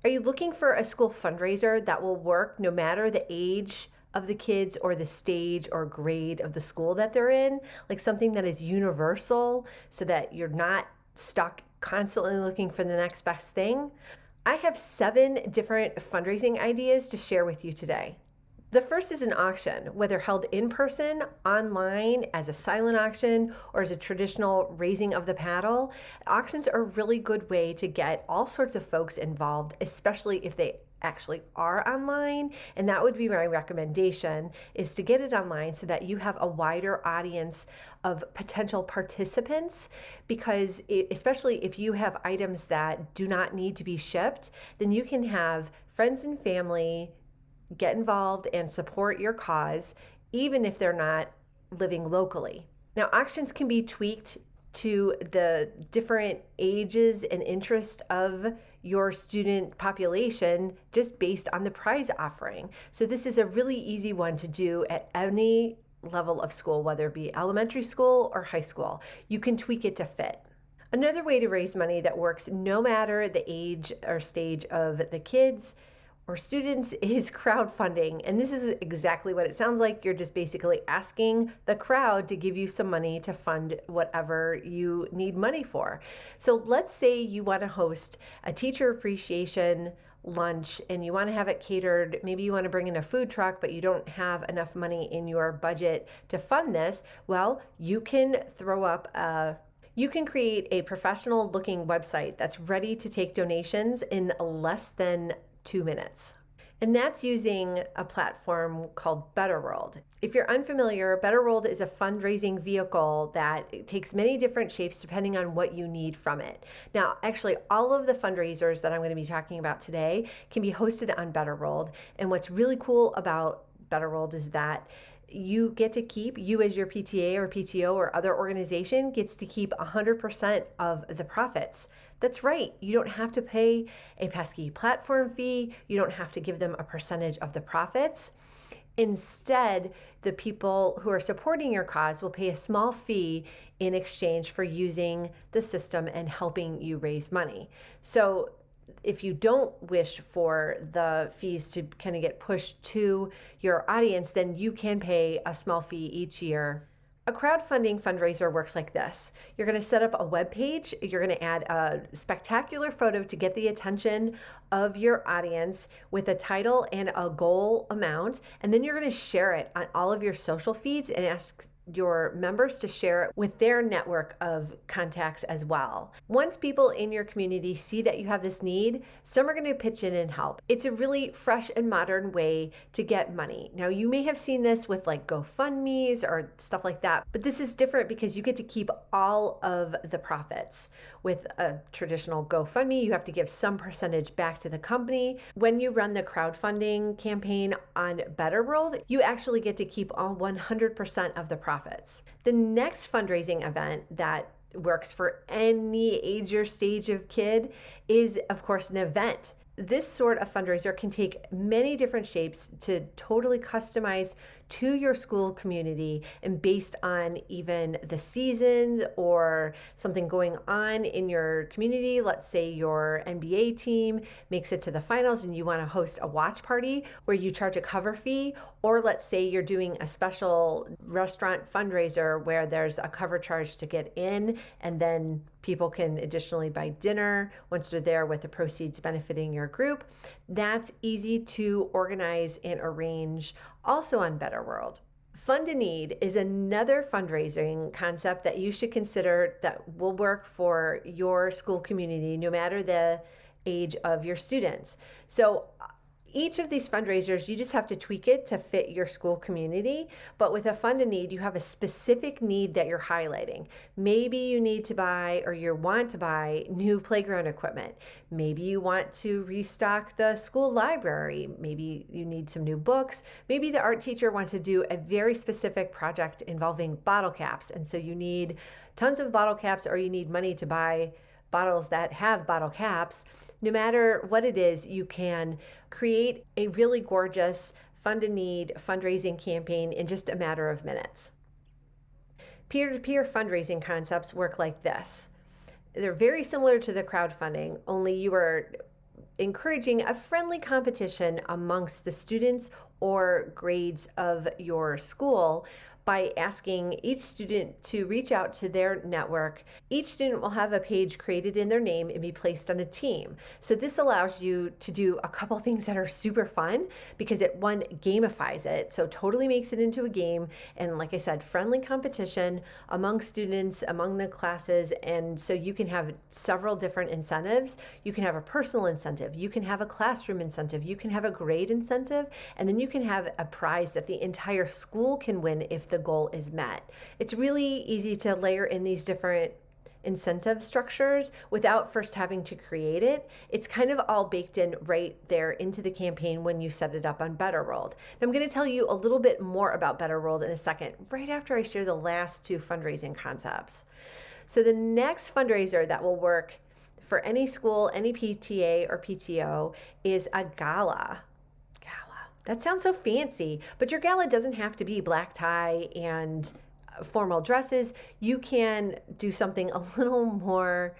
Are you looking for a school fundraiser that will work no matter the age of the kids or the stage or grade of the school that they're in? Like something that is universal so that you're not stuck constantly looking for the next best thing? I have 7 different fundraising ideas to share with you today. The first is an auction, whether held in person, online, as a silent auction, or as a traditional raising of the paddle. Auctions are a really good way to get all sorts of folks involved, especially if they actually are online. And that would be my recommendation, is to get it online so that you have a wider audience of potential participants, because especially if you have items that do not need to be shipped, then you can have friends and family get involved and support your cause, even if they're not living locally. Now, auctions can be tweaked to the different ages and interest of your student population just based on the prize offering. So this is a really easy one to do at any level of school, whether it be elementary school or high school. You can tweak it to fit. Another way to raise money that works no matter the age or stage of the kids or students is crowdfunding. And this is exactly what it sounds like. You're just basically asking the crowd to give you some money to fund whatever you need money for. So let's say you want to host a teacher appreciation lunch and you want to have it catered. Maybe you want to bring in a food truck, but you don't have enough money in your budget to fund this. Well, you can create a professional looking website that's ready to take donations in less than 2 minutes. And that's using a platform called BetterWorld. If you're unfamiliar, BetterWorld is a fundraising vehicle that takes many different shapes depending on what you need from it. Now, actually, all of the fundraisers that I'm going to be talking about today can be hosted on BetterWorld. And what's really cool about BetterWorld is that you get to keep, you as your PTA or PTO or other organization gets to keep 100% of the profits. That's right. You don't have to pay a pesky platform fee. You don't have to give them a percentage of the profits. Instead, the people who are supporting your cause will pay a small fee in exchange for using the system and helping you raise money. So if you don't wish for the fees to kind of get pushed to your audience, then you can pay a small fee each year. A crowdfunding fundraiser works like this. You're going to set up a web page. You're going to add a spectacular photo to get the attention of your audience with a title and a goal amount. And then you're going to share it on all of your social feeds and ask your members to share it with their network of contacts as well. Once people in your community see that you have this need, some are going to pitch in and help. It's a really fresh and modern way to get money. Now, you may have seen this with like GoFundMes or stuff like that, but this is different because you get to keep all of the profits. With a traditional GoFundMe, you have to give some percentage back to the company. When you run the crowdfunding campaign on BetterWorld, you actually get to keep all 100% of the profits. The next fundraising event that works for any age or stage of kid is, of course, an event. This sort of fundraiser can take many different shapes to totally customize to your school community and based on even the seasons or something going on in your community. Let's say your NBA team makes it to the finals and you want to host a watch party where you charge a cover fee, or let's say you're doing a special restaurant fundraiser where there's a cover charge to get in and then people can additionally buy dinner once they're there with the proceeds benefiting your group. That's easy to organize and arrange also on BetterWorld. Fund a Need is another fundraising concept that you should consider that will work for your school community no matter the age of your students. So each of these fundraisers, you just have to tweak it to fit your school community. But with a Fund a Need, you have a specific need that you're highlighting. Maybe you need to buy or you want to buy new playground equipment. Maybe you want to restock the school library. Maybe you need some new books. Maybe the art teacher wants to do a very specific project involving bottle caps. And so you need tons of bottle caps or you need money to buy bottles that have bottle caps. No matter what it is, you can create a really gorgeous Fund a Need fundraising campaign in just a matter of minutes. Peer-to-peer fundraising concepts work like this. They're very similar to the crowdfunding, only you are encouraging a friendly competition amongst the students or grades of your school by asking each student to reach out to their network. Each student will have a page created in their name and be placed on a team. So this allows you to do a couple things that are super fun because it, one, gamifies it, so totally makes it into a game. And like I said, friendly competition among students, among the classes. And so you can have several different incentives. You can have a personal incentive, you can have a classroom incentive, you can have a grade incentive, and then you can have a prize that the entire school can win if the goal is met. It's really easy to layer in these different incentive structures without first having to create it. It's kind of all baked in right there into the campaign when you set it up on BetterWorld. And I'm going to tell you a little bit more about BetterWorld in a second, right after I share the last two fundraising concepts. So the next fundraiser that will work for any school, any PTA or PTO is a GALA. That sounds so fancy, but your gala doesn't have to be black tie and formal dresses. You can do something a little more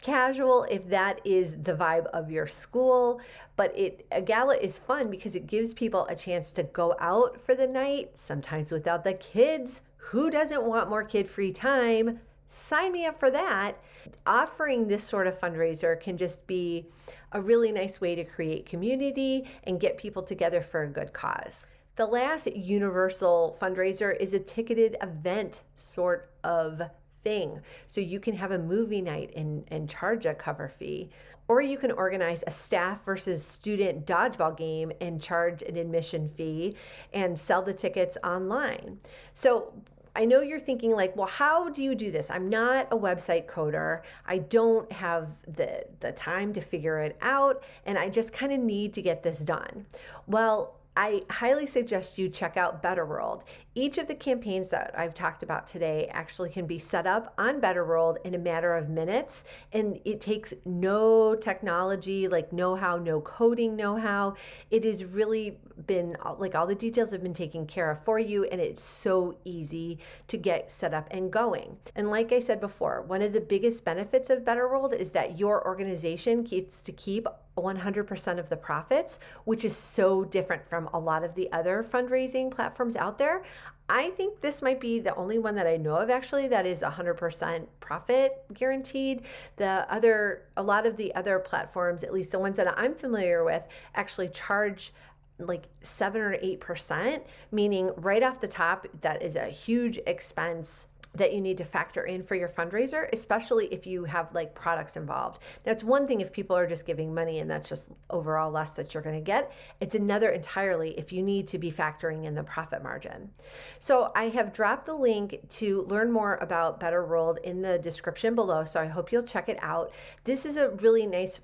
casual if that is the vibe of your school. But a gala is fun because it gives people a chance to go out for the night, sometimes without the kids. Who doesn't want more kid-free time? Sign me up for that. Offering this sort of fundraiser can just be a really nice way to create community and get people together for a good cause. The last universal fundraiser is a ticketed event sort of thing. So you can have a movie night and charge a cover fee, or you can organize a staff versus student dodgeball game and charge an admission fee and sell the tickets online. So I know you're thinking like, well, how do you do this? I'm not a website coder. I don't have the time to figure it out, and I just kind of need to get this done. Well, I highly suggest you check out BetterWorld. Each of the campaigns that I've talked about today actually can be set up on BetterWorld in a matter of minutes, and it takes no technology, like know-how, no coding know-how. It has really been, like, all the details have been taken care of for you, and it's so easy to get set up and going. And like I said before, one of the biggest benefits of BetterWorld is that your organization gets to keep 100% of the profits, which is so different from a lot of the other fundraising platforms out there. I think this might be the only one that I know of actually that is 100% profit guaranteed. A lot of the other platforms, at least the ones that I'm familiar with, actually charge like 7 or 8%, meaning right off the top, that is a huge expense that you need to factor in for your fundraiser, especially if you have like products involved. Now, it's one thing if people are just giving money and that's just overall less that you're going to get. It's another entirely if you need to be factoring in the profit margin. So I have dropped the link to learn more about BetterWorld in the description below, so I hope you'll check it out. This is a really nice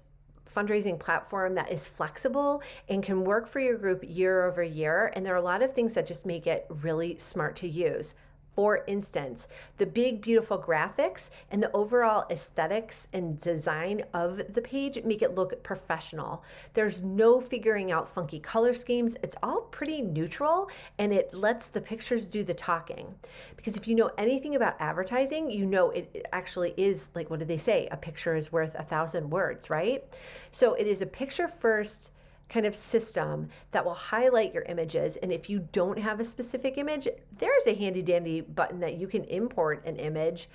fundraising platform that is flexible and can work for your group year over year, and there are a lot of things that just make it really smart to use. For instance, the big, beautiful graphics and the overall aesthetics and design of the page make it look professional. There's no figuring out funky color schemes. It's all pretty neutral, and it lets the pictures do the talking. Because if you know anything about advertising, you know it actually is, like, what do they say? A picture is worth 1,000 words, right? So it is a picture first kind of system that will highlight your images. And if you don't have a specific image, there's a handy dandy button that you can import an image,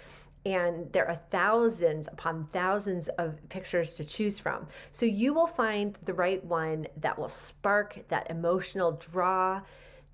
and there are thousands upon thousands of pictures to choose from. So you will find the right one that will spark that emotional draw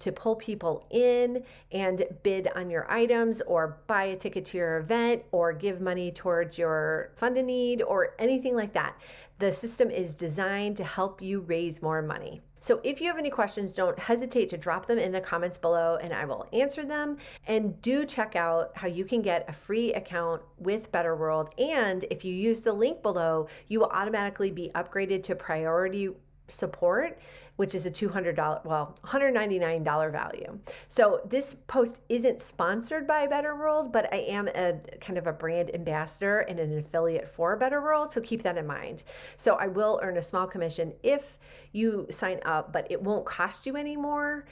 to pull people in and bid on your items or buy a ticket to your event or give money towards your fund a need or anything like that. The system is designed to help you raise more money. So if you have any questions, don't hesitate to drop them in the comments below and I will answer them. And do check out how you can get a free account with BetterWorld. And if you use the link below, you will automatically be upgraded to priority support, which is a $199 value. So this post isn't sponsored by BetterWorld, but I am a kind of a brand ambassador and an affiliate for BetterWorld, so keep that in mind. So I will earn a small commission if you sign up, but it won't cost you any more.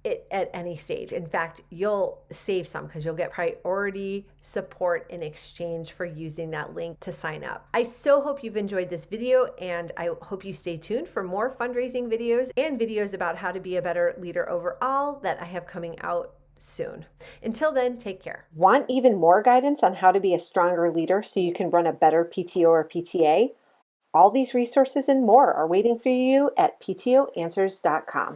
it at any stage. In fact, you'll save some because you'll get priority support in exchange for using that link to sign up. I so hope you've enjoyed this video, and I hope you stay tuned for more fundraising videos and videos about how to be a better leader overall that I have coming out soon. Until then, take care. Want even more guidance on how to be a stronger leader so you can run a better PTO or PTA? All these resources and more are waiting for you at PTOanswers.com.